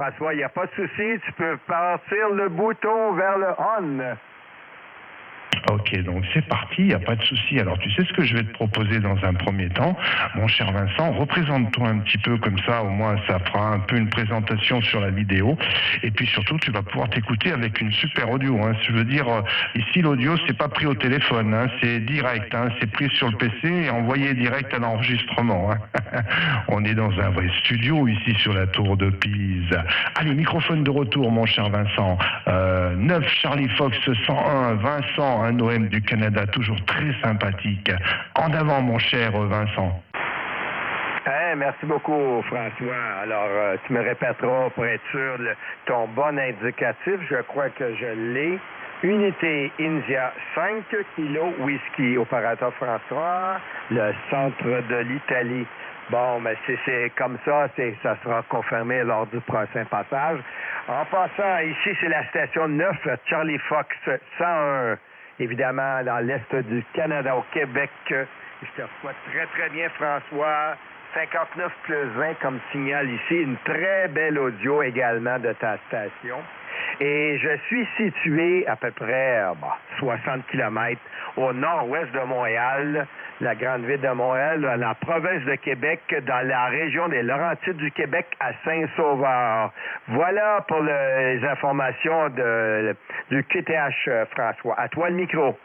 François, il n'y a pas de souci, tu peux partir le bouton vers le on. Ok, donc c'est parti, il n'y a pas de souci. Alors tu sais ce que je vais te proposer dans un premier temps, mon cher Vincent, représente-toi un petit peu comme ça, au moins ça fera un peu une présentation sur la vidéo, et puis surtout tu vas pouvoir t'écouter avec une super audio. Hein. Je veux dire, ici l'audio c'est pas pris au téléphone, hein, c'est direct, hein, c'est pris sur le PC et envoyé direct à l'enregistrement. Hein. On est dans un vrai studio ici sur la tour de Pise. Allez, microphone de retour mon cher Vincent. 9 Charlie Fox 101, Vincent, un OM du Canada, toujours très sympathique. En avant, mon cher Vincent. Merci beaucoup, François. Alors, tu me répéteras pour être sûr ton bon indicatif. Je crois que je l'ai. Unité India 5 kilos whisky. Opérateur François, le centre de l'Italie. Bon, mais c'est comme ça, ça sera confirmé lors du prochain passage. En passant, ici, c'est la station 9, Charlie Fox 101. Évidemment, dans l'Est du Canada, au Québec. Je te reçois très, très bien, François. 59 plus 20 comme signal ici. Une très belle audio également de ta station. Et je suis situé à peu près 60 km au nord-ouest de Montréal, la grande ville de Montréal, dans la province de Québec, dans la région des Laurentides du Québec, à Saint-Sauveur. Voilà pour les informations du QTH, François. À toi le micro.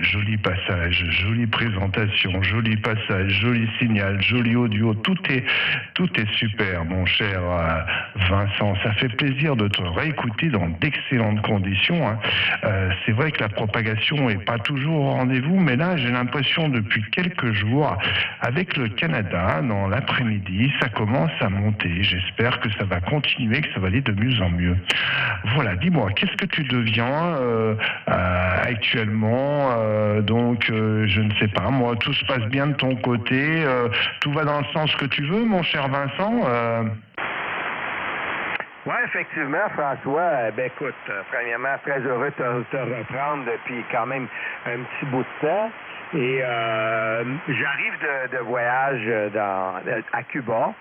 Joli passage, jolie présentation, joli passage, joli signal, joli audio, tout est super, mon cher Vincent. Ça fait plaisir de te réécouter dans d'excellentes conditions. Hein. C'est vrai que la propagation n'est pas toujours au rendez-vous, mais là, j'ai l'impression depuis quelques jours, avec le Canada, dans l'après-midi, ça commence à monter. J'espère que ça va continuer, que ça va aller de mieux en mieux. Voilà, dis-moi, qu'est-ce que tu deviens actuellement je ne sais pas, moi, tout se passe bien de ton côté, tout va dans le sens que tu veux, mon cher Vincent Oui, effectivement, François. Écoute, premièrement, très heureux de te reprendre depuis quand même un petit bout de temps. Et j'arrive de voyage à Cuba.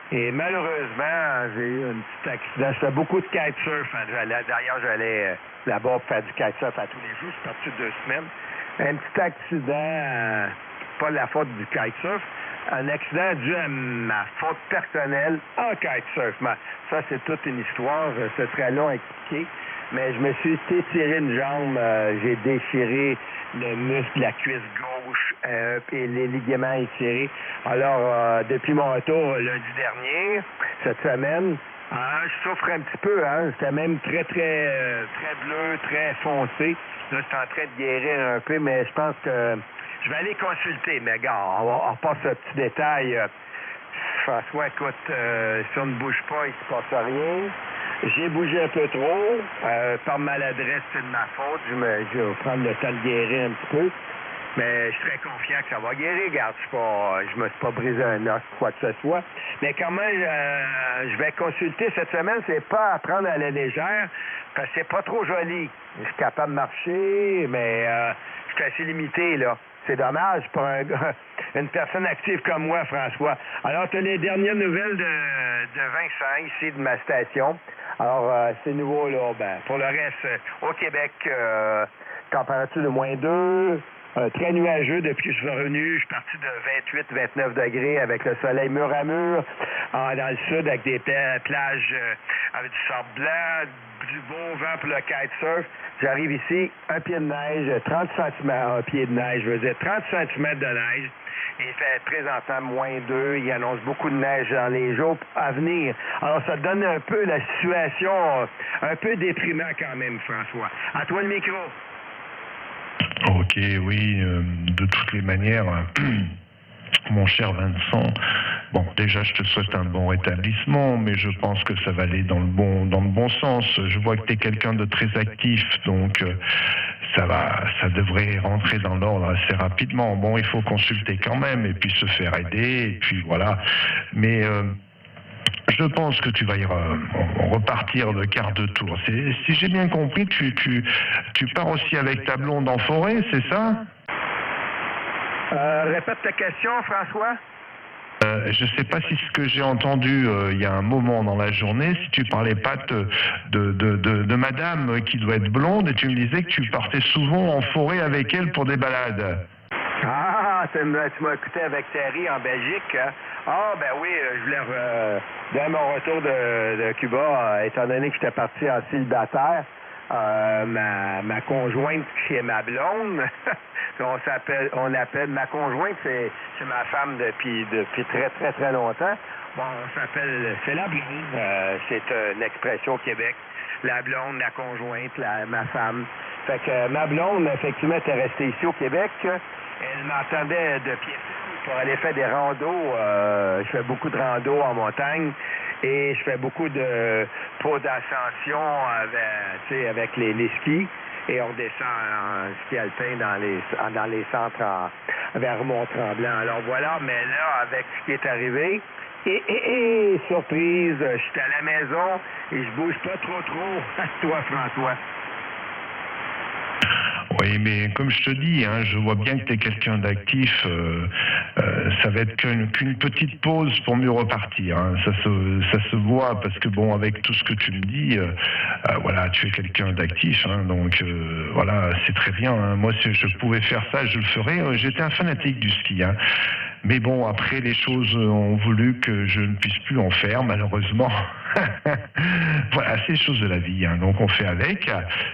Et malheureusement, j'ai eu un petit accident. Je fais beaucoup de kitesurf. D'ailleurs, j'allais là-bas pour faire du kitesurf à tous les jours. Je suis parti 2 semaines. Un petit accident, pas la faute du kitesurf, un accident dû à ma faute personnelle en kitesurf. Ça, c'est toute une histoire. C'est très long à expliquer. Mais je me suis étiré une jambe. J'ai déchiré le muscle, la cuisse gauche et les ligaments étirés. Alors, depuis mon retour lundi dernier, cette semaine, je souffre un petit peu. C'était même très, très, très bleu, très foncé. Là, je suis en train de guérir un peu, mais je pense que je vais aller consulter. Mais regarde, on passe ce petit détail. François, écoute, si on ne bouge pas, il ne se passe rien. J'ai bougé un peu trop. Par maladresse, c'est de ma faute. Je vais prendre le temps de guérir un petit peu. Mais je suis très confiant que ça va guérir. Regarde, je me suis pas brisé un os, quoi que ce soit. Mais quand même, je vais consulter cette semaine. C'est pas à prendre à la légère, parce que c'est pas trop joli. Je suis capable de marcher, mais je suis assez limité, là. C'est dommage pour une personne active comme moi, François. Alors, tu as les dernières nouvelles de Vincent, ici, de ma station. Alors, c'est nouveau, là. Pour le reste, au Québec, température de -2, très nuageux depuis que je suis revenu. Je suis parti de 28-29 degrés avec le soleil mur à mur. Dans le sud, avec des plages avec du sable blanc, du beau vent pour le kitesurf. J'arrive ici, un pied de neige, 30 cm, un pied de neige, je veux dire 30 cm de neige. Il fait présentement -2. Il annonce beaucoup de neige dans les jours à venir. Alors, ça donne un peu la situation un peu déprimant quand même, François. À toi le micro. Ok, oui, de toutes les manières, mon cher Vincent, bon, déjà, je te souhaite un bon rétablissement, mais je pense que ça va aller dans le bon sens. Je vois que tu es quelqu'un de très actif, donc ça devrait rentrer dans l'ordre assez rapidement. Bon, il faut consulter quand même, et puis se faire aider, et puis voilà. Mais je pense que tu vas y repartir de quart de tour. Si j'ai bien compris, tu pars aussi avec ta blonde en forêt, c'est ça? Répète ta question, François. Je ne sais pas si ce que j'ai entendu il y a un moment dans la journée, si tu parlais pas de madame qui doit être blonde et tu me disais que tu partais souvent en forêt avec elle pour des balades. Ah, tu m'as écouté avec Terry en Belgique. Hein? Ah, ben oui, je voulais... dès mon retour de Cuba, étant donné que j'étais parti en célibataire, ma conjointe qui est ma blonde, on appelle ma conjointe, c'est ma femme depuis très, très, très longtemps. Bon, on s'appelle, c'est la blonde. C'est une expression au Québec. La blonde, la conjointe, ma femme. Fait que ma blonde, effectivement, était restée ici au Québec. Elle m'entendait de pied pour aller faire des randos. Je fais beaucoup de randos en montagne et je fais beaucoup de pots d'ascension avec les skis. Et on descend en ski alpin dans les centres vers Mont-Tremblant. Alors voilà, mais là, avec ce qui est arrivé, surprise, je suis à la maison et je bouge pas trop. Toi, François. Oui, mais comme je te dis, hein, je vois bien que tu es quelqu'un d'actif. Ça va être qu'une petite pause pour mieux repartir. Hein. Ça se voit parce que bon, avec tout ce que tu me dis, voilà, tu es quelqu'un d'actif. Hein, donc voilà, c'est très bien. Hein. Moi, si je pouvais faire ça, je le ferais. J'étais un fanatique du ski. Hein. Mais bon, après, les choses ont voulu que je ne puisse plus en faire, malheureusement. Voilà, c'est les choses de la vie, hein, donc on fait avec.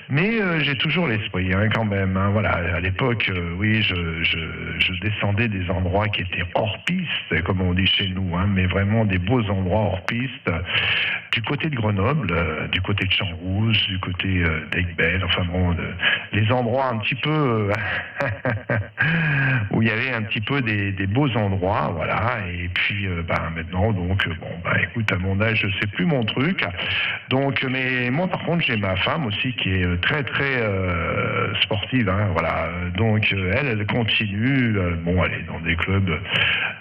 Mais j'ai toujours l'esprit, hein, quand même. Hein, voilà, à l'époque, oui, je descendais des endroits qui étaient hors piste, comme on dit chez nous, hein, mais vraiment des beaux endroits hors piste. Du côté de Grenoble, du côté de Champs-Rouge, du côté d'Aiguebelle, enfin bon, les endroits un petit peu où il y avait un petit peu des beaux endroits, voilà. Et puis, maintenant, donc, écoute, à mon âge, c'est plus mon truc. Donc, mais moi, par contre, j'ai ma femme aussi qui est très, très sportive, hein, voilà. Donc, elle continue. Bon, elle est dans des clubs. De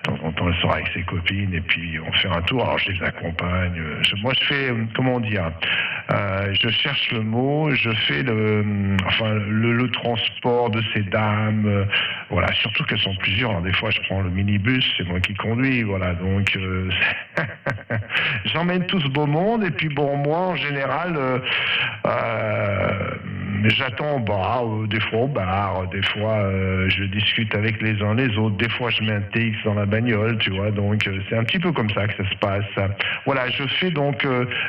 temps en temps, elle sort avec ses copines et puis on fait un tour. Alors, je les accompagne. Moi, je fais, comment dire, je cherche le mot. Je fais le transport de ces dames. Voilà, surtout qu'elles sont plusieurs. Alors, des fois, je prends le minibus, c'est moi qui conduis, voilà. Donc, j'emmène tout ce beau monde et puis bon, moi, en général, j'attends au bar, des fois au bar, des fois je discute avec les uns les autres, des fois je mets un TX dans la bagnole, tu vois, donc c'est un petit peu comme ça que ça se passe. Voilà, je fais donc,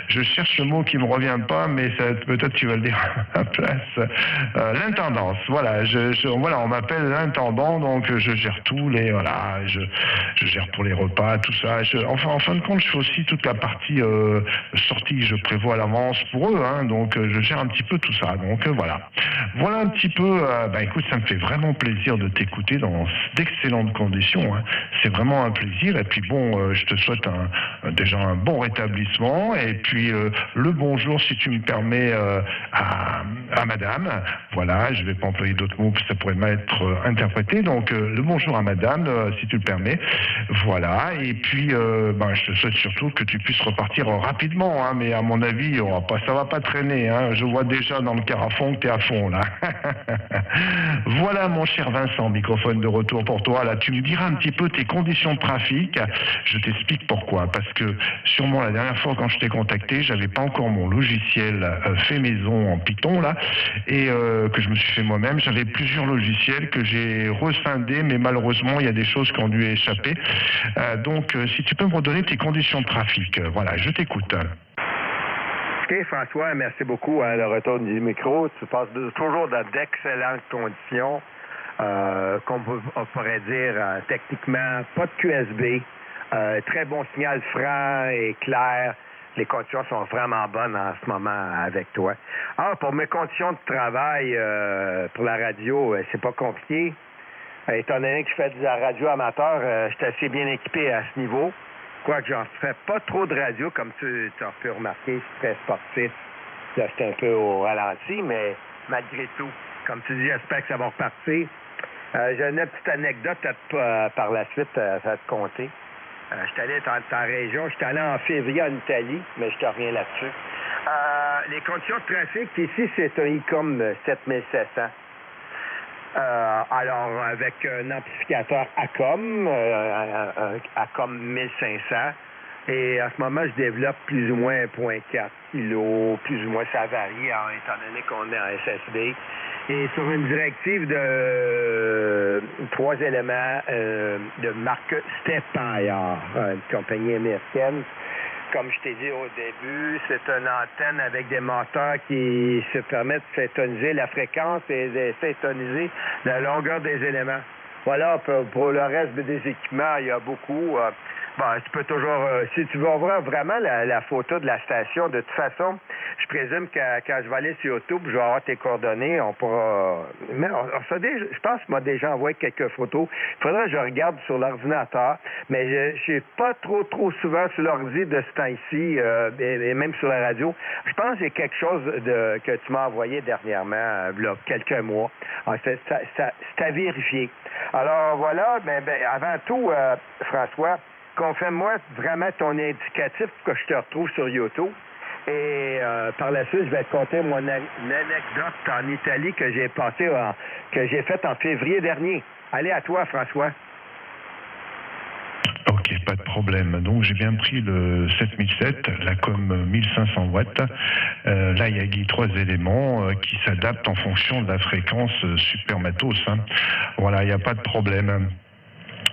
je cherche le mot qui me revient pas, mais peut-être tu vas le dire à la place. L'intendance, voilà, voilà, on m'appelle l'intendant, donc je gère tout, je gère pour les repas, tout ça. En fin de compte, je fais aussi toute la partie sortie que je prévois à l'avance pour eux, hein, donc je gère un petit peu tout ça. Donc voilà un petit peu. Écoute, ça me fait vraiment plaisir de t'écouter dans d'excellentes conditions. Hein. C'est vraiment un plaisir. Et puis bon, je te souhaite déjà un bon rétablissement. Et puis le bonjour, si tu me permets, à Madame. Voilà, je vais pas employer d'autres mots, ça pourrait mal être interprété. Donc le bonjour à Madame, si tu le permets. Voilà. Et puis je te souhaite surtout que tu puisses repartir rapidement. Hein, mais à mon avis, ça va pas traîner. Hein. Je vois déjà dans le carafon que tu es à fond là. Voilà mon cher Vincent, microphone de retour pour toi. Là, tu me diras un petit peu tes conditions de trafic. Je t'explique pourquoi. Parce que sûrement la dernière fois quand je t'ai contacté, j'avais pas encore mon logiciel fait maison en Python là, et que je me suis fait moi-même. J'avais plusieurs logiciels que j'ai rescindés, mais malheureusement il y a des choses qui ont dû échapper. Donc si tu peux me redonner tes conditions de trafic. Voilà, je t'écoute. OK, François, merci beaucoup. Hein, le retour du micro. Tu passes toujours dans d'excellentes conditions. Comme on pourrait dire, techniquement, pas de QSB. Très bon signal franc et clair. Les conditions sont vraiment bonnes en ce moment avec toi. Pour mes conditions de travail pour la radio, c'est pas compliqué. Étant donné que je fais de la radio amateur, je suis assez bien équipé à ce niveau. Quoique j'en fais pas trop de radio, comme tu as pu remarquer, c'est très sportif. Là, j'étais un peu au ralenti, mais malgré tout, comme tu dis, j'espère que ça va repartir. J'ai une petite anecdote par la suite à te conter. J'étais allé dans ta région, j'étais allé en février en Italie, mais je te reviens là-dessus. Les conditions de trafic, ici, c'est un ICOM 7700. Alors, avec un amplificateur ACOM, ACOM 1500, et en ce moment, je développe plus ou moins 1,4 kg, plus ou moins, ça varie, étant donné qu'on est en SSD. Et sur une directive de 3 éléments de marque Stepire, une compagnie américaine. Comme je t'ai dit au début, c'est une antenne avec des moteurs qui se permettent de syntoniser la fréquence et de syntoniser la longueur des éléments. Voilà, pour le reste des équipements, il y a beaucoup. Tu peux toujours, si tu veux voir vraiment la photo de la station, de toute façon, je présume que quand je vais aller sur YouTube, je vais avoir tes coordonnées, on pourra... Mais je pense qu'il m'a déjà envoyé quelques photos. Il faudra que je regarde sur l'ordinateur, mais je suis pas trop souvent sur l'ordi de ce temps-ci, et même sur la radio. Je pense que j'ai quelque chose que tu m'as envoyé dernièrement, là, quelques mois. C'est à vérifier. Alors voilà, ben, avant tout, François, confirme-moi vraiment ton indicatif pour que je te retrouve sur YouTube. Et par la suite, je vais te conter mon anecdote en Italie que j'ai faite en février dernier. Allez, à toi, François. Ok, pas de problème. Donc j'ai bien pris le 7007, la COM 1500 watts. Là, il y a 3 éléments qui s'adaptent en fonction de la fréquence super matos. Hein. Voilà, il n'y a pas de problème.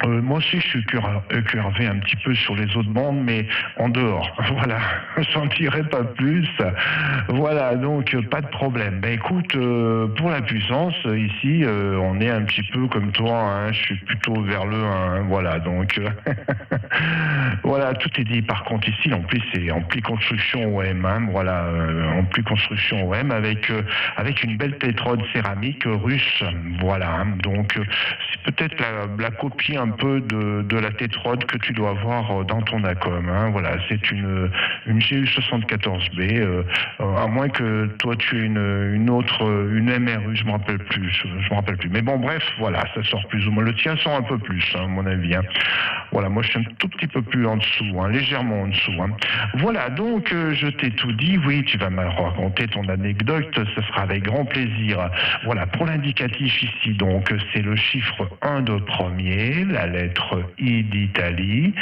Moi aussi, je suis curvé un petit peu sur les autres bandes, mais en dehors. Voilà, j'en dirai pas plus. Voilà, donc pas de problème. Ben écoute, pour la puissance, ici, on est un petit peu comme toi. Hein, je suis plutôt vers le 1. Voilà, donc voilà, tout est dit. Par contre, ici, en plus, c'est ampli construction OM. Hein, voilà, ampli construction OM avec une belle tétrode céramique russe. Voilà, hein, donc c'est peut-être la copie un peu de la tétrode que tu dois avoir dans ton ACOM. Hein, voilà, c'est une GU74B, à moins que toi tu aies une autre, une MRU, je me rappelle plus. Mais bon, bref, voilà, ça sort plus ou moins. Le tien sort un peu plus, hein, à mon avis. Hein. Voilà, moi je suis un tout petit peu plus en dessous, hein, légèrement en dessous. Hein. Voilà, donc je t'ai tout dit. Oui, tu vas me raconter ton anecdote, ce sera avec grand plaisir. Voilà, pour l'indicatif ici, donc c'est le chiffre 1 de premier, la lettre I d'Italie,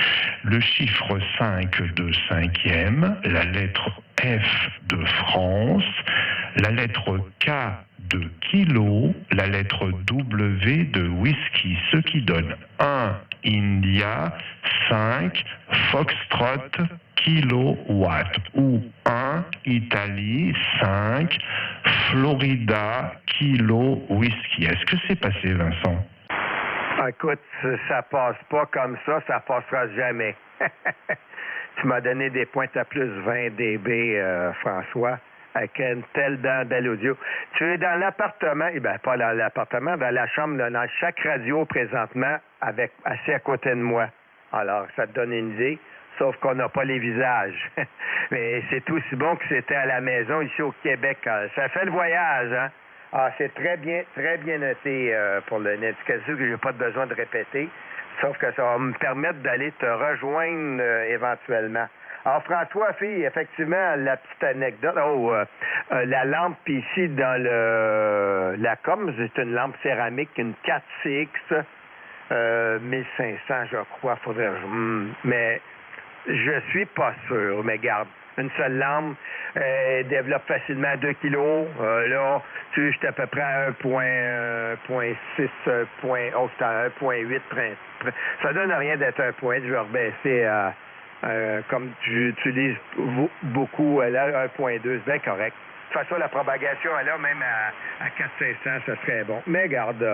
le chiffre 5 de cinquième, la lettre F de France, la lettre K de kilo, la lettre W de whisky, ce qui donne 1 India, 5 Foxtrot kilowatt, ou 1 Italie, 5 Florida kilo whisky. Est-ce que c'est passé, Vincent? Écoute, ça passe pas comme ça passera jamais. Tu m'as donné des pointes à plus 20 dB, François, avec une telle belle audio. Tu es dans l'appartement, pas dans l'appartement, dans la chambre, dans chaque radio présentement, assis à côté de moi. Alors, ça te donne une idée, sauf qu'on n'a pas les visages. Mais c'est aussi bon que c'était à la maison, ici au Québec. Ça fait le voyage, hein? C'est très bien noté pour le indicatif que je n'ai pas besoin de répéter, sauf que ça va me permettre d'aller te rejoindre éventuellement. Alors, François, effectivement, la petite anecdote, la lampe ici dans la com, c'est une lampe céramique, une 4CX 1500, je crois, mais je suis pas sûr, mais garde. Une seule lampe développe facilement 2 kilos. Là, j'étais à peu près à 1.6, c'était à 1.8. Ça donne rien d'être 1.8. Je vais rebaisser comme tu utilises beaucoup, là, 1.2, c'est bien correct. De toute façon, la propagation est là, même à 400-500, ça serait bon. Mais regarde,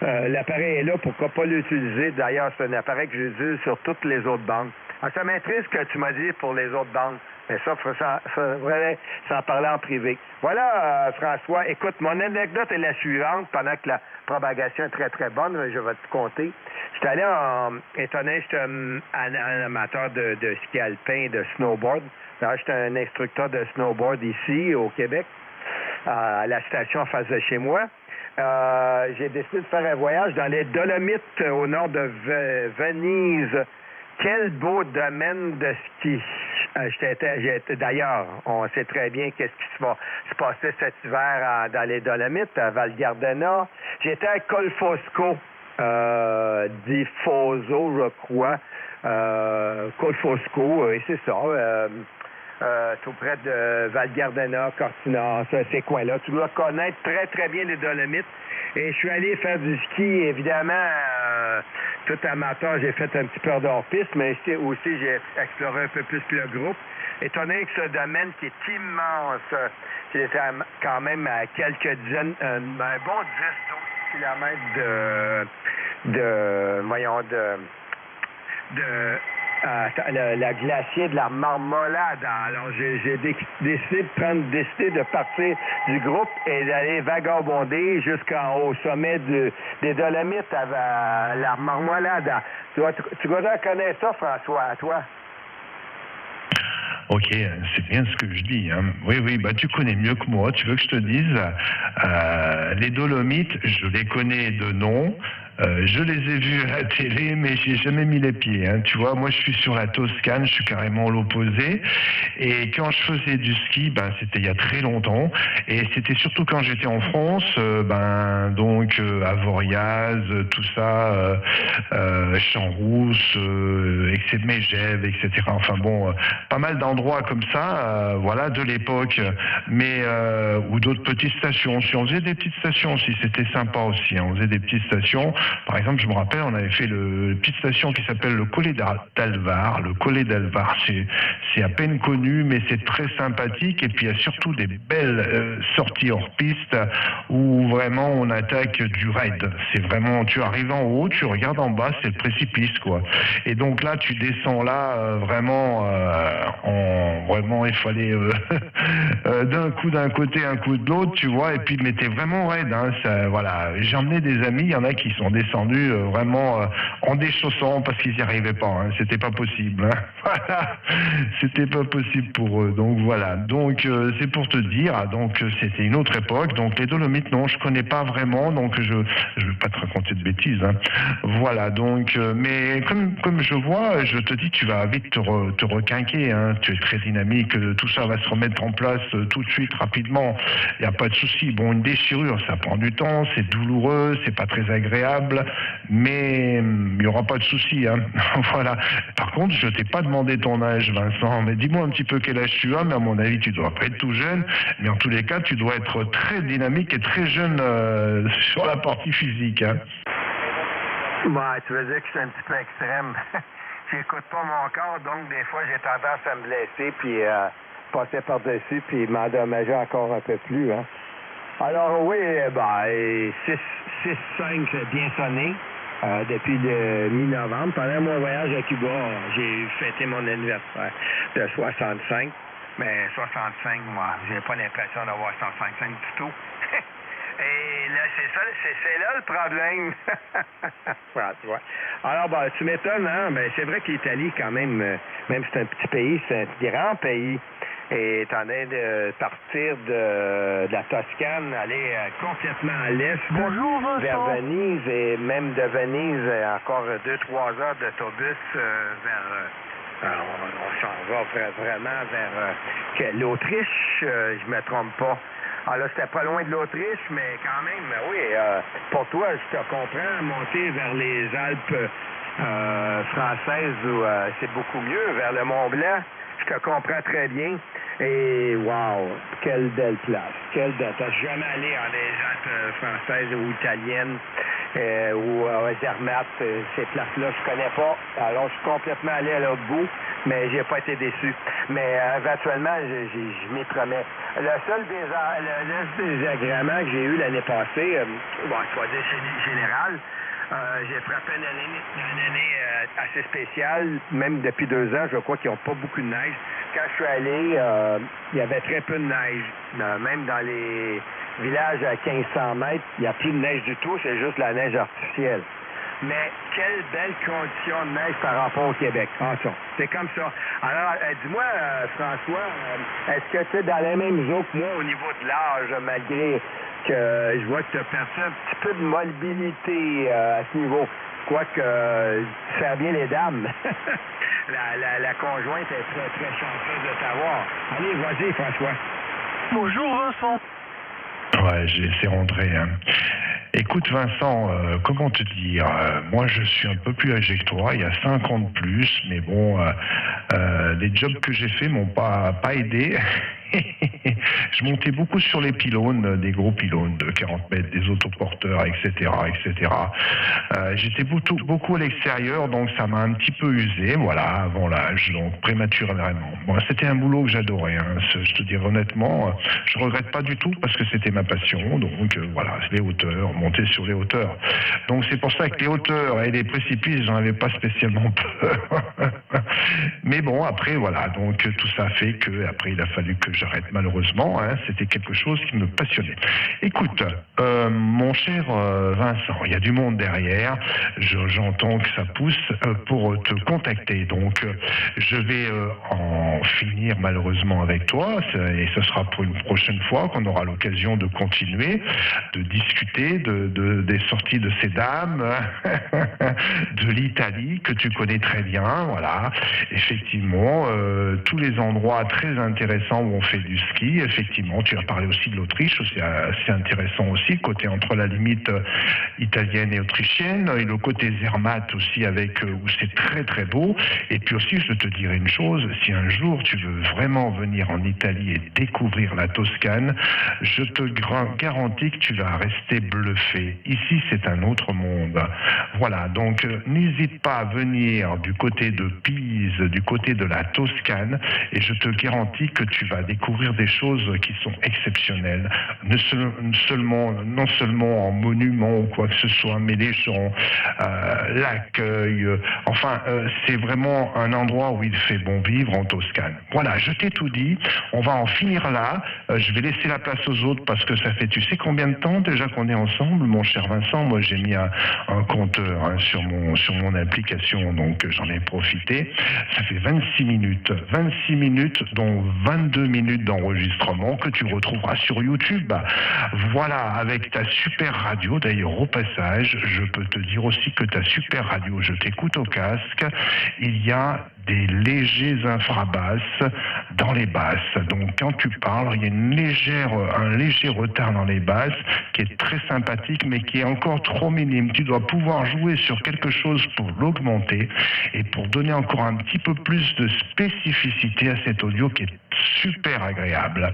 l'appareil est là, pourquoi pas l'utiliser? D'ailleurs, c'est un appareil que j'utilise sur toutes les autres bandes. Alors, ça m'intéresse ce que tu m'as dit pour les autres bandes. Mais ça, il faudrait s'en parler en privé. Voilà, François. Écoute, mon anecdote est la suivante. Pendant que la propagation est très, très bonne, je vais te compter. J'étais allé étant donné, j'étais un amateur de ski alpin, de snowboard. D'ailleurs, j'étais un instructeur de snowboard ici, au Québec, à la station en face de chez moi. J'ai décidé de faire un voyage dans les Dolomites, au nord de Venise, quel beau domaine de ski. D'ailleurs, on sait très bien qu'est-ce qui va se passer cet hiver dans les Dolomites, à Val Gardena. J'étais à Colfosco, di Foso, je crois. Colfosco, et c'est ça. Tout près de Val Gardena, Cortina, ces coins-là. Tu dois connaître très, très bien les Dolomites. Et je suis allé faire du ski, évidemment, tout amateur, j'ai fait un petit peu hors-piste, mais aussi j'ai exploré un peu plus le groupe. Étant donné que ce domaine qui est immense, j'étais quand même à quelques dizaines, un bon 10-12 kilomètres le glacier de la Marmolade. Alors, j'ai décidé de partir du groupe et d'aller vagabonder jusqu'en haut sommet des Dolomites à la Marmolade. Tu dois connaître ça, François, toi? Ok, c'est bien ce que je dis. Hein. Oui, bah tu connais mieux que moi. Tu veux que je te dise, les Dolomites, je les connais de nom. Je les ai vus à la télé, mais j'y ai jamais mis les pieds. Hein. Tu vois, moi je suis sur la Toscane, je suis carrément l'opposé. Et quand je faisais du ski, c'était il y a très longtemps. Et c'était surtout quand j'étais en France, Avoriaz, tout ça, Champs-Rousse, Megève, etc. Enfin bon, pas mal d'endroits comme ça, de l'époque. Mais ou d'autres petites stations. Si on faisait des petites stations aussi, c'était sympa aussi. Hein. On faisait des petites stations. Par exemple, je me rappelle, on avait fait une petite station qui s'appelle le Collet d'Alvar. Le Collet d'Alvar, c'est à peine connu, mais c'est très sympathique. Et puis, il y a surtout des belles sorties hors piste où vraiment on attaque du raid. C'est vraiment, tu arrives en haut, tu regardes en bas, c'est le précipice, quoi. Et donc là, tu descends là, vraiment, il fallait d'un coup d'un côté, un coup de l'autre, tu vois. Et puis, mais t'es vraiment raide. Hein, j'ai emmené des amis, il y en a qui sont descendus vraiment en déchaussant parce qu'ils n'y arrivaient pas. Hein. C'était pas possible. Hein. Voilà, c'était pas possible pour eux. Donc voilà. Donc c'est pour te dire. Donc c'était une autre époque. Donc les Dolomites, non, je connais pas vraiment. Donc je veux pas te raconter de bêtises. Hein. Voilà. Donc mais comme je vois, je te dis, tu vas vite te requinquer. Hein. Tu es très dynamique. Tout ça va se remettre en place tout de suite, rapidement. Il n'y a pas de souci. Bon, une déchirure, ça prend du temps. C'est douloureux. C'est pas très agréable, mais il n'y aura pas de souci. Hein. Voilà. Par contre, je t'ai pas demandé ton âge, Vincent, mais dis-moi un petit peu quel âge tu as, mais à mon avis, tu dois pas être tout jeune, mais en tous les cas, tu dois être très dynamique et très jeune sur la partie physique. Hein. Tu veux dire que je suis un petit peu extrême. J'écoute pas mon corps, donc des fois, j'ai tendance à me blesser, puis passer par-dessus, puis m'endommager encore un peu plus. Hein. Alors oui, 6-5 bien sonné depuis le mi-novembre. Pendant mon voyage à Cuba, j'ai fêté mon anniversaire de 65. Mais 65, moi, j'ai pas l'impression d'avoir 165 du tout. Et là, c'est là le problème. Voilà, tu vois. Alors, tu m'étonnes, hein? Mais c'est vrai que l'Italie, quand même si c'est un petit pays, c'est un grand pays. Et étant donné de partir de la Toscane, aller complètement à l'est, vers Venise, et même de Venise, encore 2-3 heures d'autobus on s'en va vraiment vers l'Autriche, je me trompe pas. Alors là, c'était pas loin de l'Autriche, mais quand même, oui, pour toi, je te comprends, monter vers les Alpes françaises, où c'est beaucoup mieux, vers le Mont-Blanc. Je te comprends très bien. Et wow, quelle belle place. T'as jamais allé dans les Alpes françaises ou italiennes ou Zermatt, ces places-là, je connais pas. Alors, je suis complètement allé à l'autre bout, mais j'ai pas été déçu. Mais éventuellement, je m'y promets. Le seul désagrément que j'ai eu l'année passée, je vais dire c'est général, j'ai frappé une année assez spéciale, même depuis 2 ans, je crois qu'ils n'ont pas beaucoup de neige. Quand je suis allé, il y avait très peu de neige. Même dans les villages à 1500 mètres, il n'y a plus de neige du tout, c'est juste la neige artificielle. Mais quelle belle condition de neige par rapport au Québec. C'est comme ça. Alors, dis-moi, François, est-ce que tu es dans la même zone que moi au niveau de l'âge, malgré que je vois que tu as perdu un petit peu de mobilité à ce niveau? Quoique, faire bien les dames. la conjointe est très, très chanceuse de t'avoir. Allez, vas-y, François. Bonjour, Vincent. Ouais, j'ai laissé rentrer. Hein. Écoute Vincent, comment te dire, moi je suis un peu plus âgé que toi, il y a 5 ans de plus, mais bon, les jobs que j'ai faits m'ont pas aidé. Je montais beaucoup sur les pylônes, des gros pylônes de 40 mètres, des autoporteurs, etc. etc. J'étais beaucoup à l'extérieur, donc ça m'a un petit peu usé, voilà, avant l'âge, donc prématurément. Bon, c'était un boulot que j'adorais, hein, je te dis honnêtement, je regrette pas du tout parce que c'était ma passion, donc voilà, les hauteurs, monter sur les hauteurs. Donc c'est pour ça que les hauteurs et les précipices, j'en avais pas spécialement peur. Mais bon, après voilà, donc tout ça fait que après il a fallu que j'arrête malheureusement, hein, c'était quelque chose qui me passionnait. Écoute, mon cher Vincent, il y a du monde derrière, j'entends que ça pousse pour te contacter, donc je vais en finir malheureusement avec toi, et ce sera pour une prochaine fois qu'on aura l'occasion de continuer, de discuter des sorties de ces dames, de l'Italie que tu connais très bien, voilà, effectivement, tous les endroits très intéressants où on fait du ski, effectivement, tu as parlé aussi de l'Autriche, c'est assez intéressant aussi, le côté entre la limite italienne et autrichienne, et le côté Zermatt aussi, avec où c'est très très beau, et puis aussi je te dirais une chose, si un jour tu veux vraiment venir en Italie et découvrir la Toscane, je te garantis que tu vas rester bluffé. Ici c'est un autre monde. Voilà, donc n'hésite pas à venir du côté de Pise, du côté de la Toscane, et je te garantis que tu vas découvrir des choses qui sont exceptionnelles, non seulement en monuments ou quoi que ce soit, mais les gens, l'accueil, enfin c'est vraiment un endroit où il fait bon vivre en Toscane. Voilà, je t'ai tout dit, on va en finir là, je vais laisser la place aux autres parce que ça fait tu sais combien de temps déjà qu'on est ensemble, mon cher Vincent, moi j'ai mis un compteur hein, sur mon application, donc j'en ai profité, ça fait 26 minutes dont 22 minutes d'enregistrement que tu retrouveras sur YouTube. Voilà, avec ta super radio, d'ailleurs au passage, je peux te dire aussi que ta super radio, je t'écoute au casque, il y a des légers infrabasses dans les basses. Donc quand tu parles, il y a un léger retard dans les basses qui est très sympathique mais qui est encore trop minime. Tu dois pouvoir jouer sur quelque chose pour l'augmenter et pour donner encore un petit peu plus de spécificité à cet audio qui est super agréable.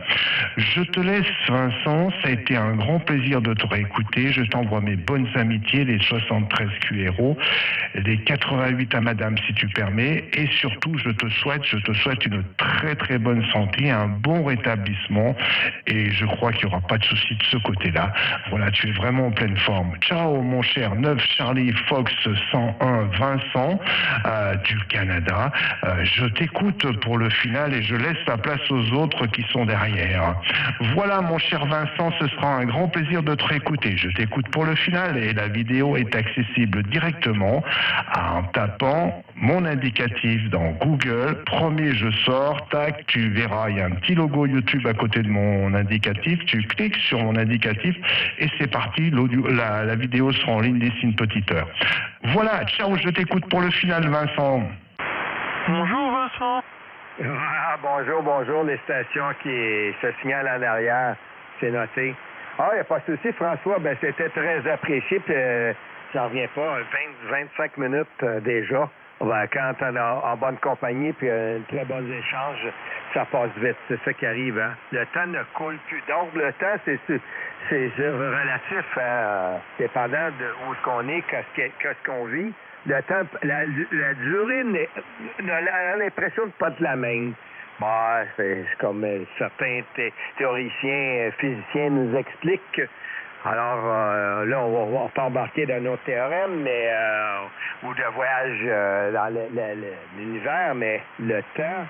Je te laisse Vincent, ça a été un grand plaisir de te réécouter. Je t'envoie mes bonnes amitiés, les 73 QRO, les 88 à madame si tu permets, et surtout je te souhaite une très très bonne santé, un bon rétablissement, et je crois qu'il n'y aura pas de souci de ce côté-là. Voilà, tu es vraiment en pleine forme. Ciao mon cher 9 Charlie Fox 101 Vincent du Canada. Je t'écoute pour le final et je laisse la place aux autres qui sont derrière. Voilà mon cher Vincent, ce sera un grand plaisir de te réécouter. Je t'écoute pour le final et la vidéo est accessible directement en tapant mon indicatif dans Google. Premier je sors, tac, tu verras, il y a un petit logo YouTube à côté de mon indicatif. Tu cliques sur mon indicatif et c'est parti, la vidéo sera en ligne d'ici une petite heure. Voilà, ciao, je t'écoute pour le final Vincent. Bonjour, Vincent. Ah, bonjour, les stations qui se signalent en arrière, c'est noté. Ah, il n'y a pas de souci, François, ben c'était très apprécié, puis j'en reviens pas, 25 minutes déjà. Ben, quand on est en bonne compagnie, puis un très bon échange, ça passe vite, c'est ça qui arrive. Hein? Le temps ne coule plus. Donc, le temps, c'est relatif, dépendant de où est-ce qu'on est, qu'est-ce qu'on vit. Le temps, la durée a l'impression de pas être la même. Bah, c'est comme certains théoriciens, physiciens nous expliquent. Alors là, on va pas embarquer dans nos théorèmes, mais ou de voyage dans l'univers, mais le temps,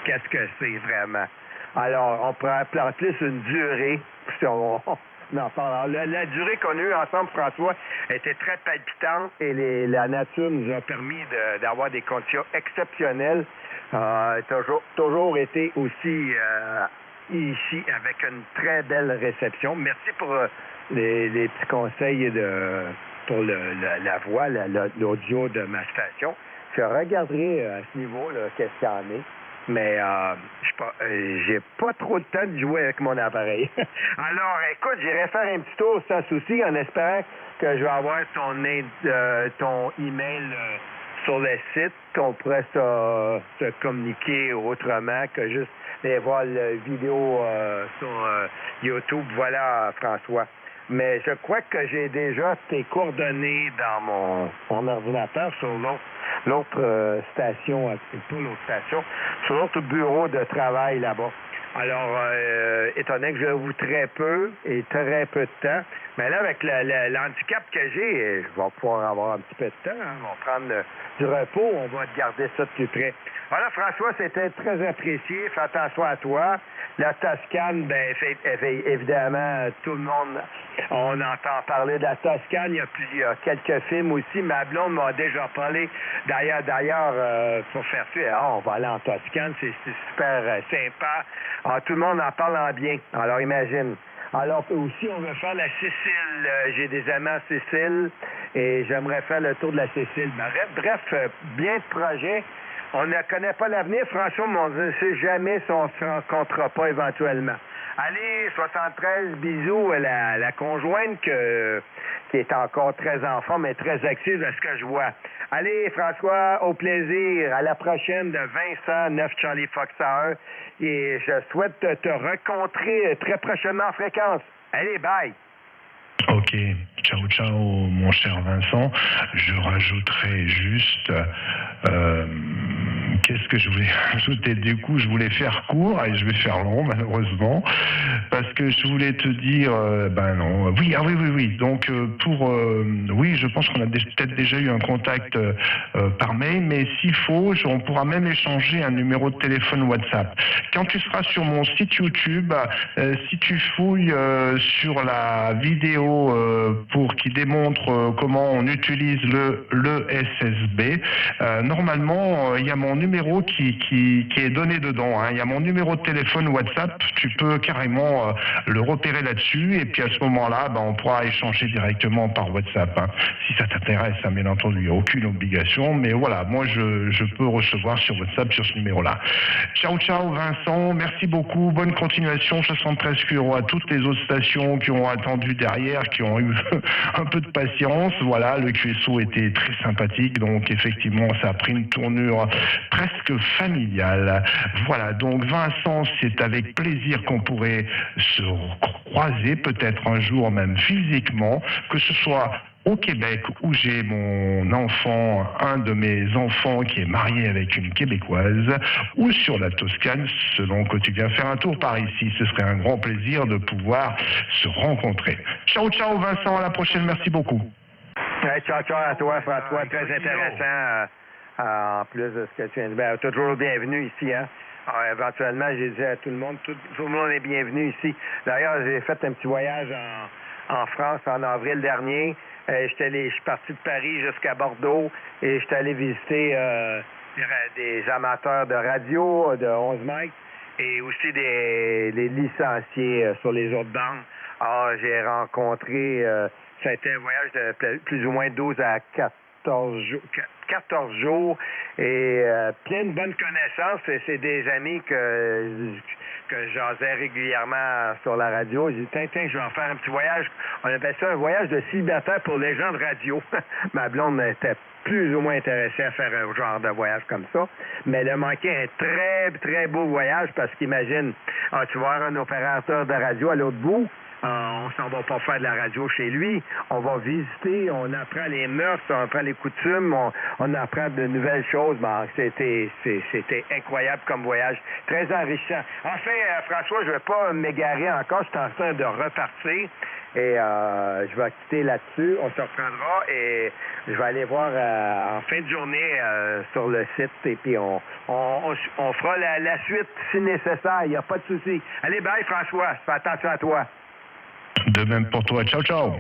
qu'est-ce que c'est vraiment? Alors, on pourrait appeler plus une durée, si on en parle. Alors, la durée qu'on a eue ensemble, François, était très palpitante et la nature nous a permis d'avoir des conditions exceptionnelles. Toujours été aussi ici avec une très belle réception. Merci pour les petits conseils pour la voix, l'audio de ma station. je regarderai à ce niveau, là, qu'est-ce qu'il y en est. Mais j'ai pas trop de temps de jouer avec mon appareil. Alors, écoute, j'irai faire un petit tour sans souci en espérant que je vais avoir ton email sur le site, qu'on pourrait se communiquer autrement que juste aller voir la vidéo sur YouTube. Voilà, François. Mais je crois que j'ai déjà tes coordonnées dans mon ordinateur sur l'autre station, pas l'autre station, sur l'autre bureau de travail là-bas. Alors, étant donné que je vous très peu et très peu de temps, mais là, avec l'handicap que j'ai, je vais pouvoir avoir un petit peu de temps. Hein. On va prendre du repos, on va garder ça de plus près. Voilà, François, c'était très apprécié. Fais attention à toi. La Toscane, ben, évidemment, tout le monde, on entend parler de la Toscane. Il y a quelques films aussi. Ma blonde m'a déjà parlé. D'ailleurs, pour faire ça, on va aller en Toscane, c'est super sympa. Alors, tout le monde en parle en bien. Alors, imagine. Alors, aussi, on veut faire la Sicile. J'ai des amis en Sicile et j'aimerais faire le tour de la Sicile. Bref, bien de projets. On ne connaît pas l'avenir, François, mais on ne sait jamais si on ne se rencontrera pas éventuellement. Allez, 73, bisous à la conjointe qui est encore très en forme et très active à ce que je vois. Allez, François, au plaisir. À la prochaine de Vincent, 9 Charlie Foxer. Et je souhaite te rencontrer très prochainement en fréquence. Allez, bye! Ok, ciao ciao mon cher Vincent. Je rajouterai juste qu'est-ce que je voulais rajouter. Du coup, je voulais faire court et je vais faire long malheureusement parce que je voulais te dire ben non, oui. Donc oui, je pense qu'on a peut-être déjà eu un contact par mail, mais s'il faut, on pourra même échanger un numéro de téléphone WhatsApp. Quand tu seras sur mon site YouTube, si tu fouilles sur la vidéo qui démontre comment on utilise le SSB. Normalement, il y a mon numéro qui est donné dedans. Hein. Il y a mon numéro de téléphone WhatsApp. Tu peux carrément le repérer là-dessus. Et puis à ce moment-là, on pourra échanger directement par WhatsApp. Hein. Si ça t'intéresse, hein, bien entendu, il n'y a aucune obligation. Mais voilà, moi, je peux recevoir sur WhatsApp sur ce numéro-là. Ciao, ciao, Vincent. Merci beaucoup. Bonne continuation. 73 Furo à toutes les autres stations qui ont attendu derrière, qui ont eu un peu de patience. Voilà, le QSO était très sympathique, donc effectivement, ça a pris une tournure presque familiale. Voilà, donc Vincent, c'est avec plaisir qu'on pourrait se croiser, peut-être un jour même physiquement, que ce soit au Québec où j'ai mon enfant, un de mes enfants qui est marié avec une Québécoise, ou sur la Toscane, selon que tu viens faire un tour par ici. Ce serait un grand plaisir de pouvoir se rencontrer. Ciao, ciao Vincent, à la prochaine, merci beaucoup. Ciao, ciao à toi François, très intéressant en plus de ce que tu viens de dire. Toujours bienvenue ici, hein. Alors, éventuellement, j'ai dit à tout le monde, tout le monde est bienvenu ici. D'ailleurs, j'ai fait un petit voyage en France en avril dernier. Je suis parti de Paris jusqu'à Bordeaux et je suis allé visiter des amateurs de radio de 11 mètres et aussi des licenciés sur les autres bandes. Alors, j'ai rencontré, ça a été un voyage de plus ou moins 12 à 14 jours et plein de bonnes connaissances. Et c'est des amis que j'osais régulièrement sur la radio. J'ai dit, tiens, je vais en faire un petit voyage. On appelle ça un voyage de célibataire pour les gens de radio. Ma blonde était plus ou moins intéressée à faire un genre de voyage comme ça. Mais elle a manqué un très, très beau voyage parce qu'imagine, tu vas avoir un opérateur de radio à l'autre bout. On s'en va pas faire de la radio chez lui. On va visiter, on apprend les mœurs, on apprend les coutumes, on apprend de nouvelles choses. C'était incroyable comme voyage, très enrichissant. Enfin, François, je vais pas m'égarer encore, je suis en train de repartir et je vais quitter là-dessus. On se reprendra et je vais aller voir en fin de journée sur le site et puis on fera la suite si nécessaire. Il n'y a pas de souci. Allez, bye François, fais attention à toi. De même pour toi. Ciao, ciao.